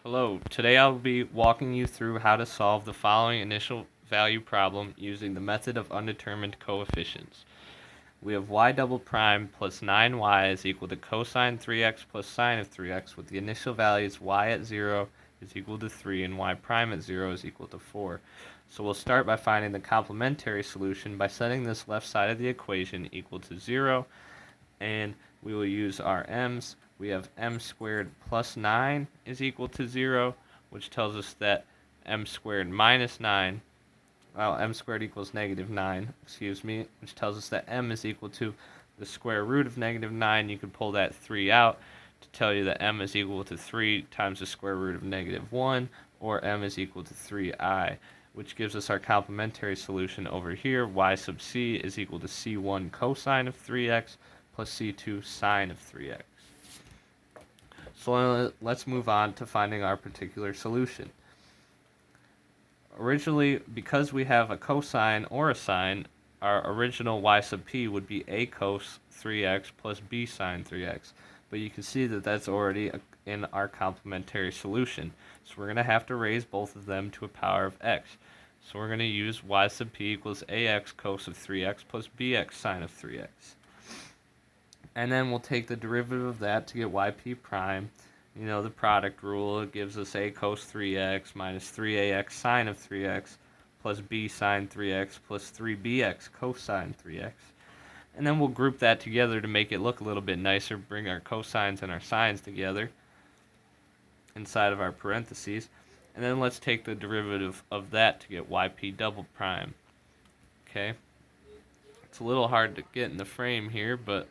Hello, today I'll be walking you through how to solve the following initial value problem using the method of undetermined coefficients. We have y double prime plus 9y is equal to cosine 3x plus sine of 3x with the initial values y at 0 is equal to 3 and y prime at 0 is equal to 4. So we'll start by finding the complementary solution by setting this left side of the equation equal to 0, and we will use our m's. We have m squared plus 9 is equal to 0, which tells us that m squared minus 9, well, m squared equals negative 9, which tells us that m is equal to the square root of negative 9. You can pull that 3 out to tell you that m is equal to 3 times the square root of negative 1, or m is equal to 3i, which gives us our complementary solution over here. Y sub c is equal to c1 cosine of 3x plus c2 sine of 3x. So let's move on to finding our particular solution. Originally, because we have a cosine or a sine, our original y sub p would be a cos 3x plus b sine 3x. But you can see that that's already in our complementary solution. So we're going to have to raise both of them to a power of x. So we're going to use y sub p equals ax cos of 3x plus bx sine of 3x. And then we'll take the derivative of that to get yp prime. You know, the product rule, it gives us a cos 3x minus 3ax sine of 3x plus b sine 3x plus 3bx cosine 3x. And then we'll group that together to make it look a little bit nicer, bring our cosines and our sines together inside of our parentheses. And then let's take the derivative of that to get yp double prime. Okay? It's a little hard to get in the frame here, but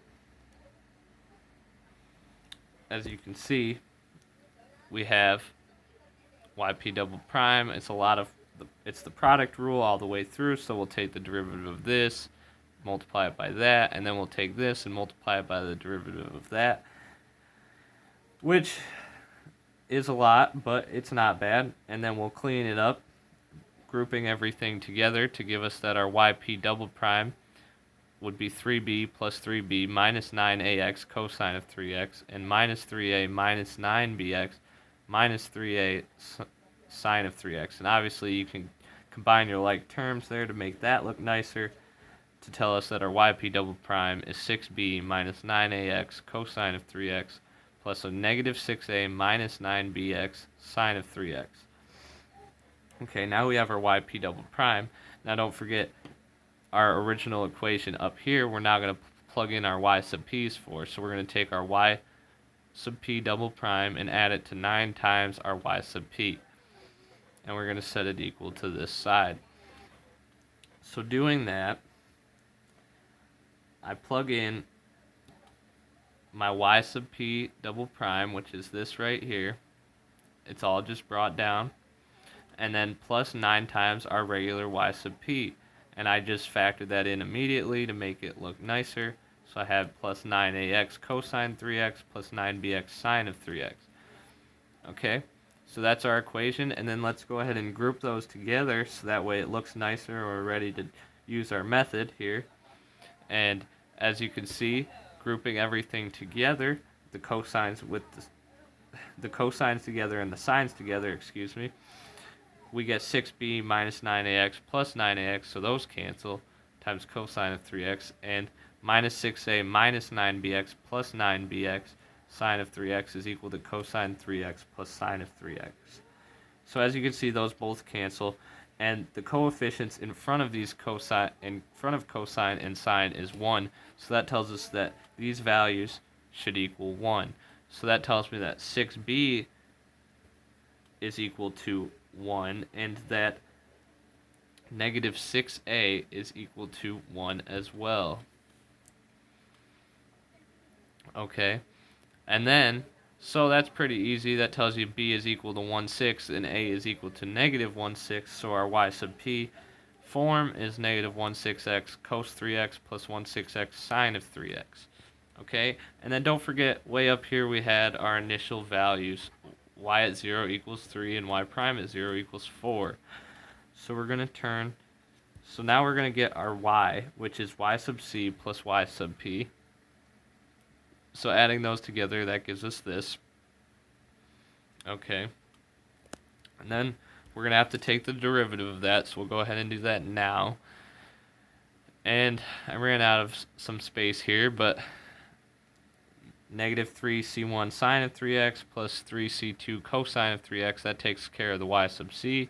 as you can see, we have yp double prime. It's the product rule all the way through, so we'll take the derivative of this, multiply it by that, and then we'll take this and multiply it by the derivative of that, which is a lot, but it's not bad. And then we'll clean it up, grouping everything together to give us that our yp double prime would be 3b plus 3b minus 9ax cosine of 3x and minus 3a minus 9bx minus 3a sine of 3x. And obviously you can combine your like terms there to make that look nicer, to tell us that our yp double prime is 6b minus 9ax cosine of 3x plus a negative 6a minus 9bx sine of 3x. Okay, now we have our yp double prime. Now don't forget, our original equation up here, we're now going to plug in our y sub p's for. So we're going to take our y sub p double prime and add it to 9 times our y sub p. And we're going to set it equal to this side. So doing that, I plug in my y sub p double prime, which is this right here. It's all just brought down. And then plus 9 times our regular y sub p. And I just factored that in immediately to make it look nicer. So I have plus 9ax cosine 3x plus 9bx sine of 3x. Okay, so that's our equation. And then let's go ahead and group those together so that way it looks nicer. We're ready to use our method here. And as you can see, grouping everything together, the cosines with the cosines together and the sines together, we get 6b minus 9ax plus 9ax, so those cancel, times cosine of 3x, and minus 6a minus 9bx plus 9bx sine of 3x is equal to cosine 3x plus sine of 3x. So as you can see, those both cancel, and the coefficients in front of cosine and sine is 1, so that tells us that these values should equal 1. So that tells me that 6b is equal to 1, and that negative 6a is equal to 1 as well. Okay, and then, so that's pretty easy. That tells you b is equal to 1/6 and a is equal to negative 1/6, so our y sub p form is negative 1/6x cos 3x plus 1/6x sine of 3x. Okay, and then don't forget, way up here we had our initial values. Y at 0 equals 3 and y prime at 0 equals 4. So we're going to so now we're going to get our y, which is y sub c plus y sub p. So adding those together, that gives us this. Okay. And then we're going to have to take the derivative of that, so we'll go ahead and do that now. And I ran out of some space here, but negative 3c1 sine of 3x plus 3c2 cosine of 3x, that takes care of the y sub c.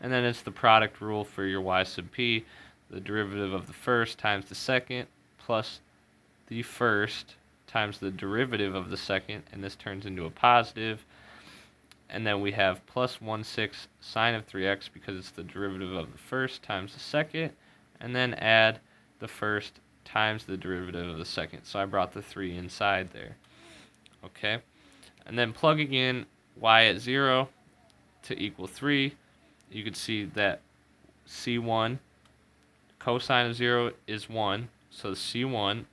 And then it's the product rule for your y sub p, the derivative of the first times the second plus the first times the derivative of the second, and this turns into a positive. And then we have plus 1/6 sine of 3x because it's the derivative of the first times the second, and then add the first times the derivative of the second. So I brought the 3 inside there. Okay, and then plugging in y at 0 to equal 3, you can see that c1 cosine of 0 is 1, so c1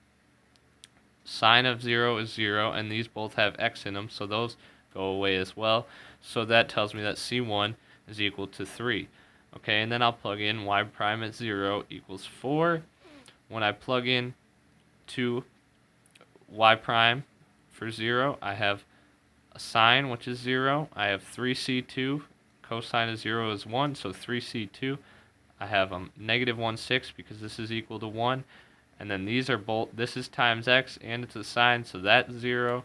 sine of 0 is 0, and these both have x in them, so those go away as well. So that tells me that c1 is equal to 3. Okay, and then I'll plug in y prime at 0 equals 4. When I plug in to y prime for 0, I have a sine, which is 0. I have 3c2. Cosine of 0 is 1, so 3c2. I have negative 1/6 because this is equal to 1. And then these are both, this is times x, and it's a sine, so that's 0.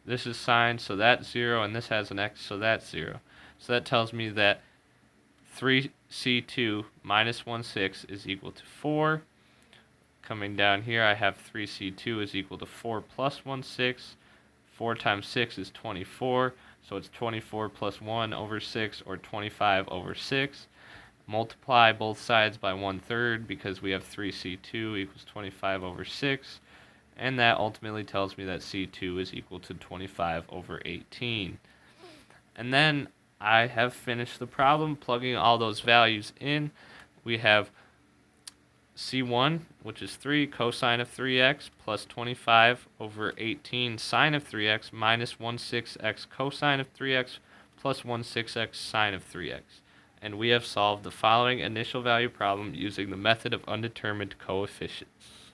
This is sine, so that's 0, and this has an x, so that's 0. So that tells me that 3c2 minus 1/6 is equal to 4. Coming down here, I have 3c2 is equal to 4 plus 1/6. 4 times 6 is 24, so it's 24 plus 1 over 6, or 25 over 6. Multiply both sides by 1/3 because we have 3c2 equals 25 over 6. And that ultimately tells me that c2 is equal to 25 over 18. And then I have finished the problem plugging all those values in. We have c1, which is 3 cosine of 3x plus 25 over 18 sine of 3x minus 1/6x cosine of 3x plus 1/6x sine of 3x. And we have solved the following initial value problem using the method of undetermined coefficients.